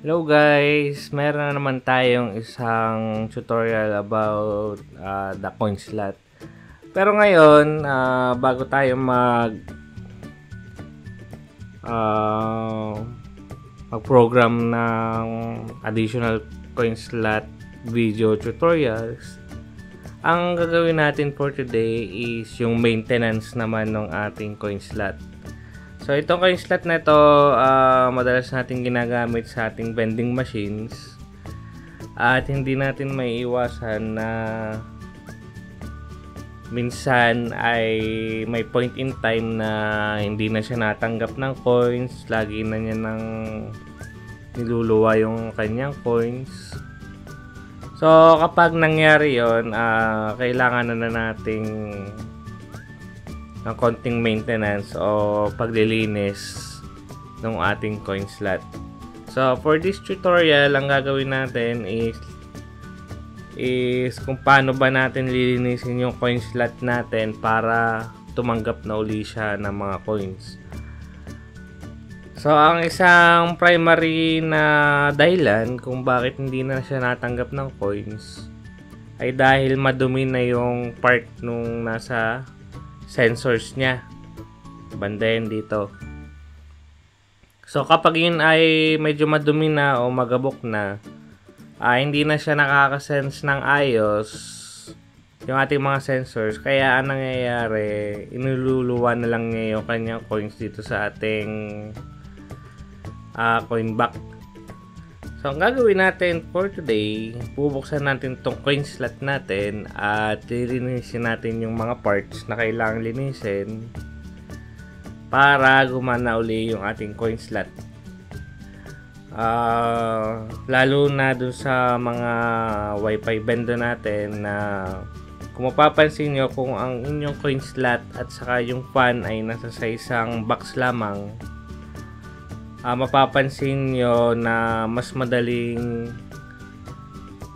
Hello guys! Meron na naman tayong isang tutorial about the coin slot. Pero ngayon, bago tayo uh, mag-program ng additional coin slot video tutorials, ang gagawin natin for today is yung maintenance naman ng ating coin slot. So itong coin slot na ito, madalas natin ginagamit sa ating vending machines at hindi natin maiiwasan na minsan ay may point in time na hindi na siya natanggap ng coins, lagi na niya nang niluluwa yung kanyang coins. So kapag nangyari yon, kailangan na nating ng konting maintenance o paglilinis ng ating coin slot. So for this tutorial, ang gagawin natin is kung paano ba natin lilinisin yung coin slot natin para tumanggap na uli siya ng mga coins. So ang isang primary na dahilan kung bakit hindi na siya natanggap ng coins ay dahil madumi na yung part nung nasa sensors niya, banda yan dito. So kapag yun ay medyo madumi na o magabok na, hindi na siya nakaka-sense ng ayos yung ating mga sensors, kaya ang nangyayari, inululuwa na lang niya yung kanyang coins dito sa ating coin box. So ang gagawin natin for today, bubuksan natin tong coin slot natin at lilinisin natin yung mga parts na kailangang linisin para gumana uli yung ating coin slot. Lalo na dun sa mga wifi vendor natin na kung mapapansin nyo, kung ang inyong coin slot at saka yung fan ay nasa sa isang box lamang, mapapansin nyo na mas madaling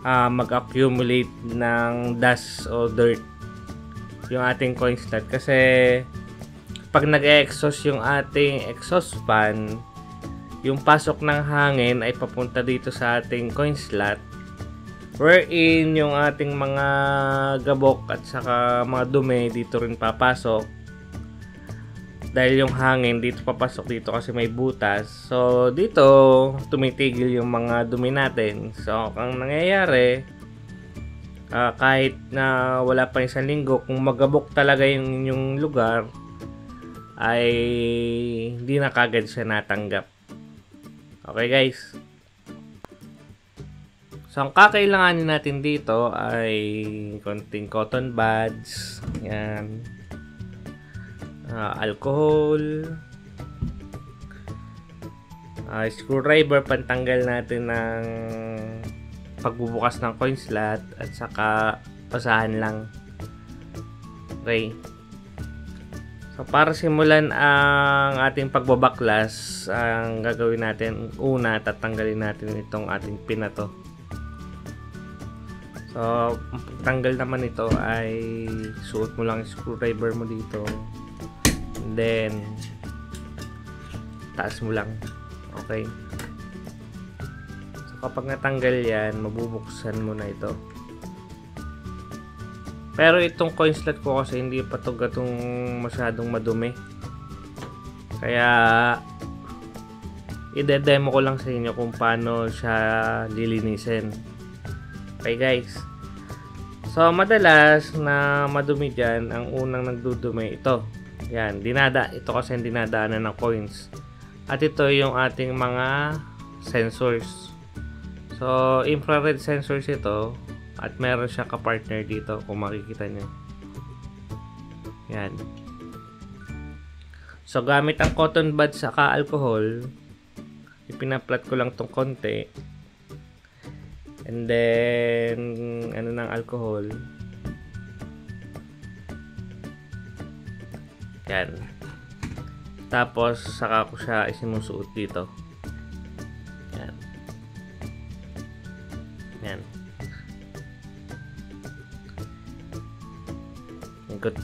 mag-accumulate ng dust o dirt yung ating coin slot, kasi pag nag-exhaust yung ating exhaust fan, yung pasok ng hangin ay papunta dito sa ating coin slot, wherein yung ating mga gabok at saka mga dumi dito rin papasok. Dahil yung hangin dito papasok dito kasi may butas. So dito tumitigil yung mga dumi natin. So ang nangyayari, kahit na wala pa isang linggo, kung magabok talaga yung inyong lugar, ay hindi na kagad siya natanggap. Okay guys. So ang kakailanganin natin dito ay konting cotton buds. Yan. Alcohol, screwdriver pantanggal natin ng pagbubukas ng coin slot, at saka basahan lang. Okay. So para simulan ang ating pagbabaklas, ang gagawin natin una, tatanggalin natin itong ating pin na to. So ang pagtanggal naman ito ay suot mo lang yung screwdriver mo dito. Then taas mo lang. Okay. So kapag natanggal yan, mabubuksan mo na ito. Pero itong coin slot ko kasi hindi pa ito gatong masyadong madumi, kaya i-demo ko lang sa inyo kung paano siya lilinisin. Okay guys. So madalas na madumi dyan, ang unang nagdudumi ito. Yan, ito kasi yung dinadaanan ng coins. At ito yung ating mga sensors. So, infrared sensors ito. At meron siya ka-partner dito kung makikita nyo. Yan. So, gamit ang cotton buds saka alcohol, ipinaplat ko lang tong konti. And then, ano ng alcohol. Yan. Tapos saka ko siya isinusuot dito. Yan. Yan.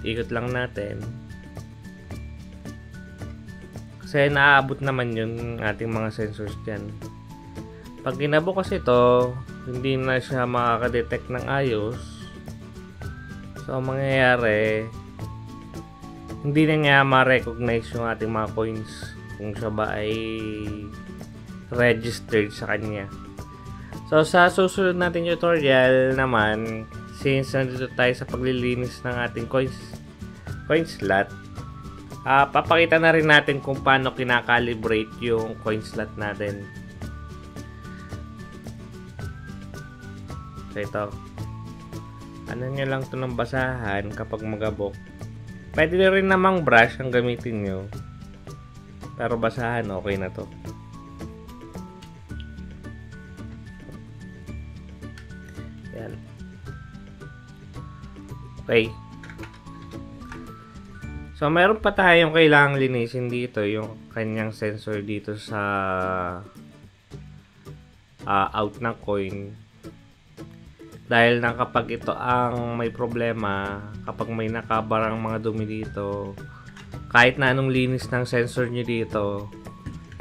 Ikot lang natin. Kasi naaabot naman yung ating mga sensors dyan. Pag ginabukas ito, hindi na siya makaka-detect ng ayos. So, ang mangyayari, hindi na niya ma-recognize yung ating mga coins kung siya ba ay registered sa kanya. So, sa susunod natin tutorial naman, since nandito tayo sa paglilinis ng ating coin slot, papakita na rin natin kung paano kinakalibrate yung coin slot natin. So, ito. Ano nyo lang ito ng basahan kapag magabok. Pwede na rin namang brush ang gamitin nyo. Pero basahan, okay na to. Yan. Okay. So, meron pa tayong kailangang linisin dito. Yung kanyang sensor dito sa out ng coin. Dahil na kapag ito ang may problema, kapag may nakabarang mga dumi dito, kahit na anong linis ng sensor nyo dito,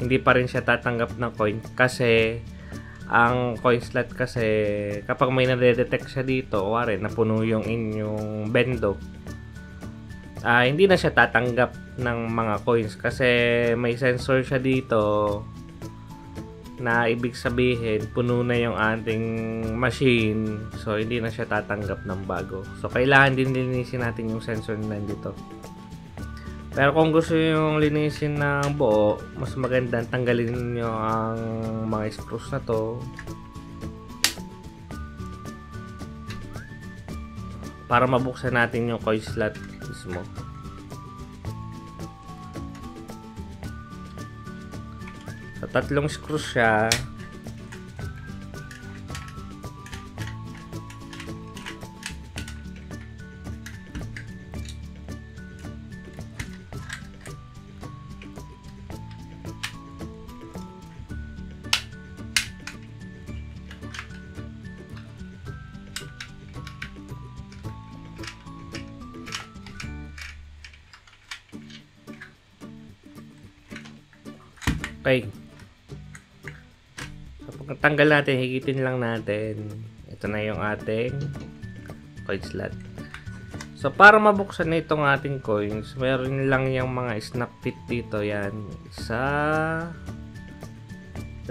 hindi pa rin siya tatanggap ng coin. Kasi, ang coin slot kasi, kapag may nade-detect siya dito, wari, napuno yung inyong bendo, hindi na siya tatanggap ng mga coins. Kasi, may sensor siya dito, na ibig sabihin puno na yung ating machine, so hindi na siya tatanggap ng bago. So kailangan din linisin natin yung sensor na nandito. Pero kung gusto yung linisin ng buo, mas maganda tanggalin nyo ang mga screws na to para mabuksan natin yung coin slot mismo. So, 3 screws siya. Okay. Tanggal natin, higitin lang natin. Ito na yung ating coin slot. So, para mabuksan na itong ating coins, meron lang yung mga snap fit dito. Yan. 1,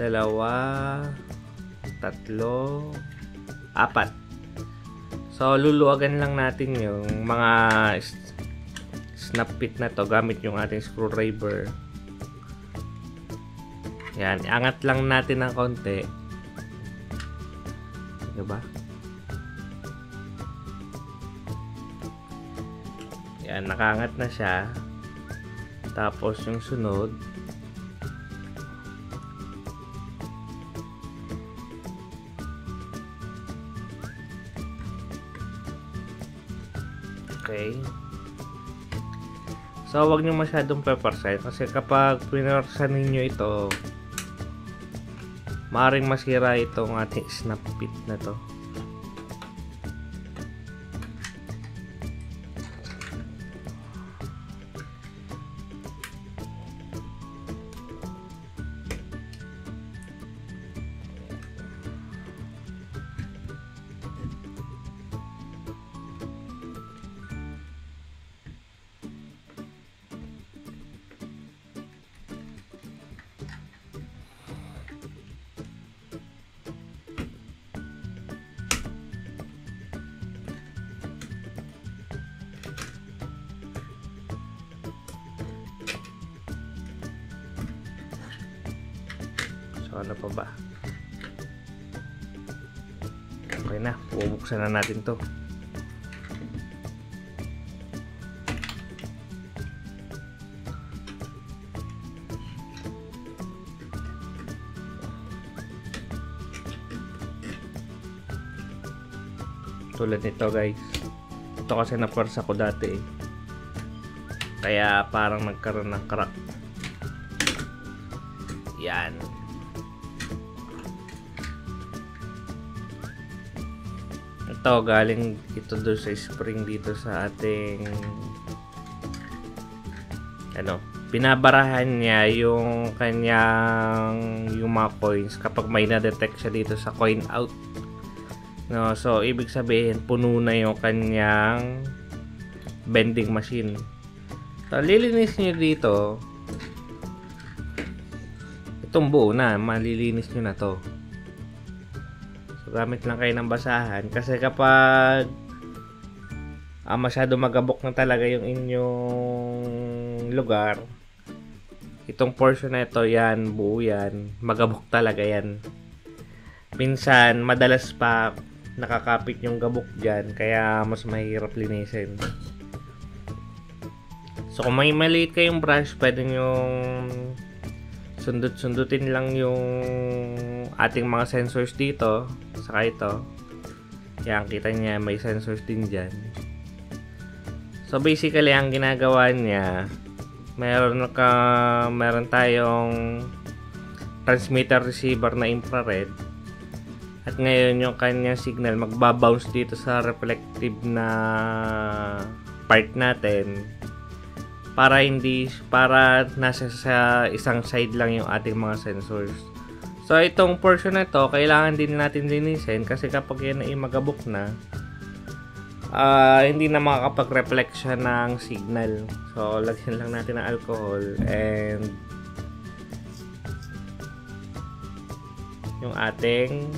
2, 3, 4. So, luluwagan lang natin yung mga snap fit na to gamit yung ating screwdriver. Yan, angat lang natin ng konti. Diba? Yan, nakaangat na siya. Tapos yung sunod. Okay. So, wag nyo masyadong pepersan kasi kapag pinorsan ninyo ito, maaaring masira itong ating snap fit na to. So, ano pa ba? Okay na, bubuksan na natin to. Tulad nito guys. Ito kasi na-force ko dati eh. Kaya parang nagkaroon ng crack. Yan. Ito galing ito doon sa spring dito sa ating binabarahan niya yung yung mga coins kapag may na-detect siya dito sa coin out. No, so ibig sabihin puno na yung kanyang vending machine. So lilinis niyo dito. Itong buo na, malilinis niyo na to. So gamit lang kayo ng basahan kasi kapag masyado magabok na talaga yung inyong lugar, itong portion na ito, yan, buo yan, magabok talaga yan. Minsan, madalas pa nakakapit yung gabok dyan, kaya mas mahirap linisin. So, kung may maliit kayong brush, pwede nyong sundot-sundutin lang yung ating mga sensors dito, saka ito. Yan, kita niya, may sensors din dyan. So, basically, ang ginagawa niya, meron tayong transmitter receiver na infrared, at ngayon yung kanyang signal magbabounce dito sa reflective na part natin para nasa sa isang side lang yung ating mga sensors. So itong portion na to kailangan din natin linisin kasi kapag yan ay magabok na, hindi na makakapag-reflect siya ng signal. So, lagyan lang natin ng alcohol and yung ating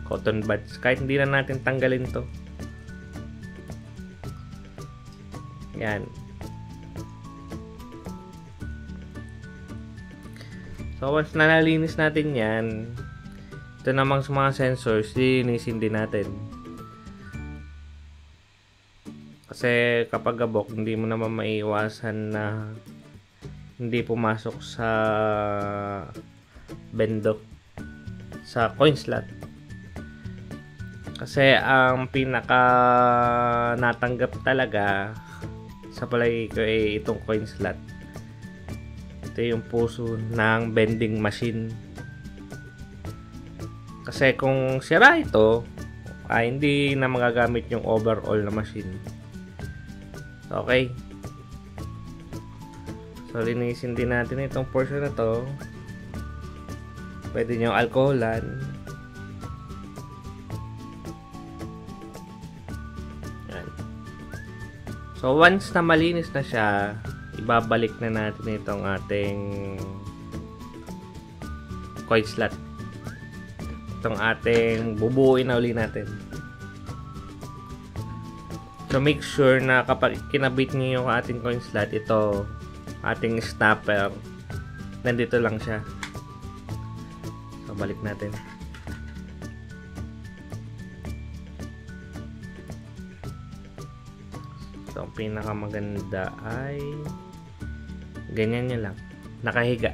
cotton buds. Kahit hindi na natin tanggalin to. Yan. So, once na nalinis natin yan, ito namang sa mga sensors, linisin din natin. Kasi kapag gabok, hindi mo naman maiiwasan na hindi pumasok sa bendok sa coin slot. Kasi ang pinaka natanggap talaga sa palagi ko ay itong coin slot. Ito yung puso ng vending machine. Kasi kung sira ito, hindi na magagamit yung overall na machine. Okay. So, linisin din natin itong portion na to. Pwede nyo alcoholan. Yan. So, once na malinis na siya, ibabalik na natin itong ating coin slot. Itong ating bubuuin na uli natin. So, make sure na kapag kinabit niyo yung ating coin slot, ito, ating stopper, nandito lang siya. So, balik natin. So, ang pinakamaganda ay ganyan nyo lang. Nakahiga.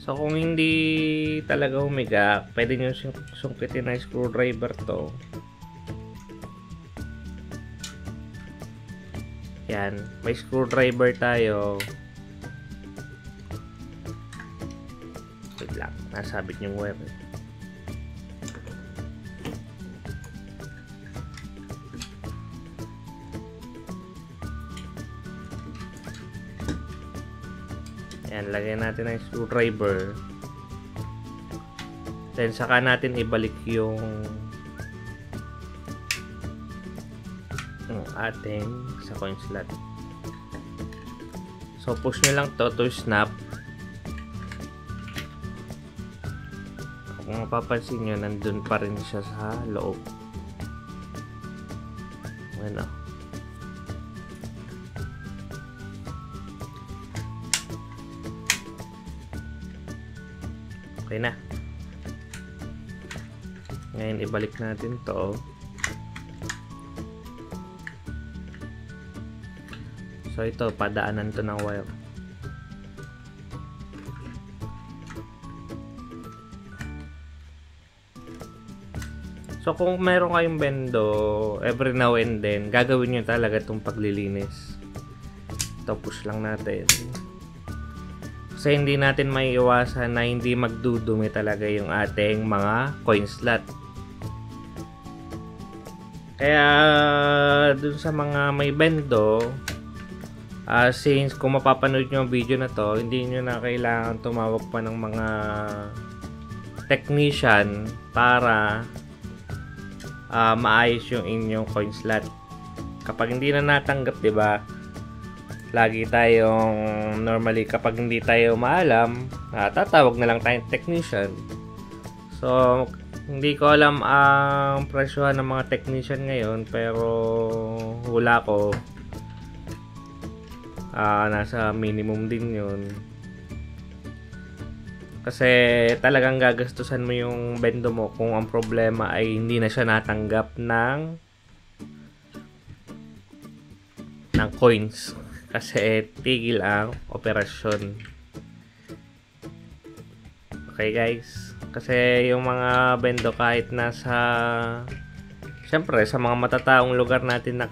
So, kung hindi talaga humiga, pwede nyo sungkitin na screwdriver to. Yan. May screwdriver tayo. Wait lang. Nasabit yung wire. Yan, lagyan natin ang screwdriver. Then, saka natin ibalik yung ating sa coin slot. So, push nyo lang to snap. Kung mapapansin nyo, nandun pa rin siya sa loob. Ano? Okay na. Ngayon, ibalik natin to. So, ito, padaanan to ng wire. So kung meron kayong bendo, every now and then, gagawin nyo talaga itong paglilinis. Ito, push lang natin. Kasi hindi natin maiiwasan na hindi magdudumi talaga yung ating mga coin slot. Kaya dun sa mga may bendo, since kung mapapanood nyo ang video na to, hindi nyo na kailangan tumawag pa ng mga technician para maayos yung inyong coin slot. Kapag hindi na natanggap, 'di ba? Lagi tayong normally kapag hindi tayo maalam, tatawag na lang tayong technician. So, hindi ko alam ang presyohan ng mga technician ngayon, pero hula ko nasa minimum din 'yun. Kasi talagang gagastusan mo yung bendo mo kung ang problema ay hindi na siya natanggap ng coins. Kasi tigil ang operasyon. Okay guys. Kasi yung mga bendo kahit nasa syempre sa mga matataong lugar natin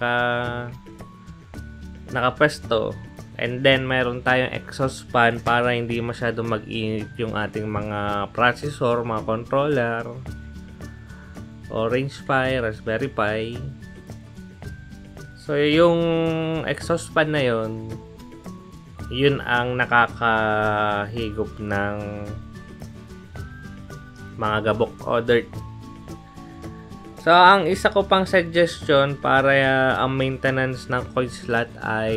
nakapwesto. And then, meron tayong exhaust fan para hindi masyadong mag-init yung ating mga processor, mga controller, Orange Pi, Raspberry Pi. So, yung exhaust fan na yun ang nakakahigop ng mga gabok o dirt. So, ang isa ko pang suggestion para ang maintenance ng coin slot ay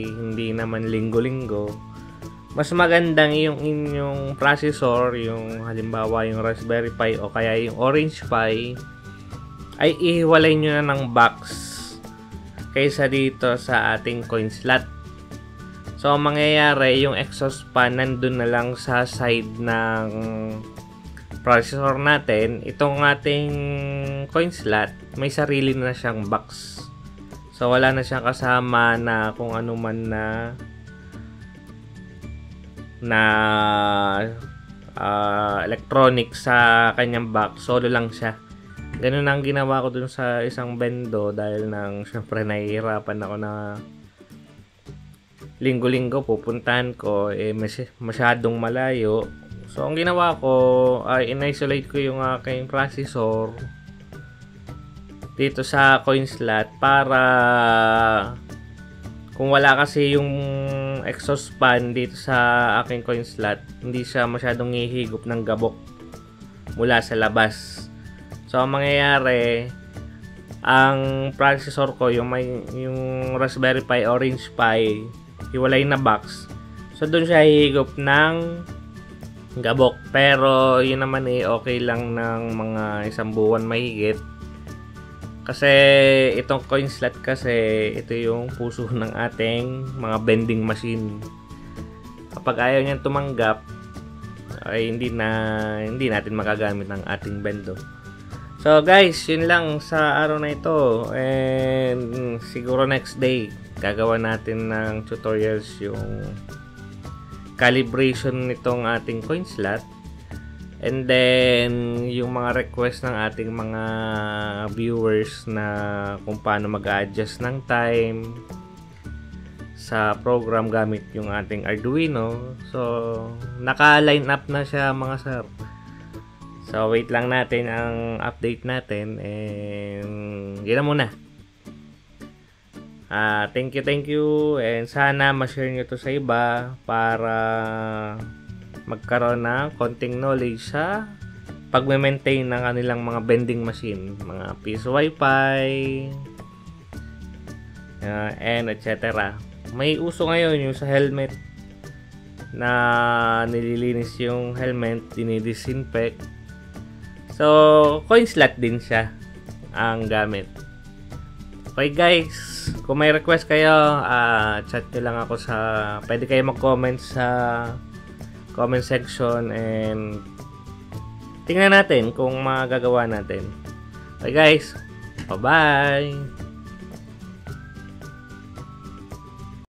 hindi naman linggo-linggo. Mas magandang yung inyong processor, yung halimbawa yung Raspberry Pi o kaya yung Orange Pi, ay ihiwalay nyo na ng box kaysa dito sa ating coin slot. So, ang mangyayari, yung exhaust fan nandun na lang sa side ng processor natin. Itong ating coin slot, may sarili na siyang box. So, wala na siyang kasama na kung ano man na electronic sa kanyang box. Solo lang siya. Ganun ang ginawa ko dun sa isang bendo dahil syempre nahihirapan ako na linggo-linggo pupuntahan ko, masyadong malayo. So, ang ginawa ko ay in-isolate ko yung aking processor dito sa coin slot para kung wala kasi yung exhaust fan dito sa aking coin slot, hindi siya masyadong hihigop ng gabok mula sa labas. So, ang mangyayari, ang processor ko, yung Raspberry Pi, Orange Pi, hiwalay na box. So, doon siya hihigop ng gabok. Pero yun naman okay lang ng mga isang buwan mahigit. Kasi itong coin slot kasi ito yung puso ng ating mga vending machine. Kapag ayaw niyang tumanggap ay hindi natin magagamit ang ating bendo. So guys, yun lang sa araw na ito. And siguro next day gagawa natin ng tutorials yung calibration nitong ating coin slot, and then yung mga request ng ating mga viewers na kung paano mag-adjust ng time sa program gamit yung ating Arduino. So, naka-line up na siya mga sir. So, wait lang natin ang update natin, and yun na muna. Thank you, and sana ma-share nyo to sa iba para magkaroon ng konting knowledge sa pag-maintain ng kanilang mga vending machine, mga piso Wi-Fi, and etc. May uso ngayon yung sa helmet na nililinis yung helmet, dinidisinfect. So, coin slot din siya ang gamit. Okay guys, kung may request kayo, chat nyo lang ako pwede kayo mag-comment sa comment section, and tingnan natin kung magagawa natin. Okay guys, bye bye!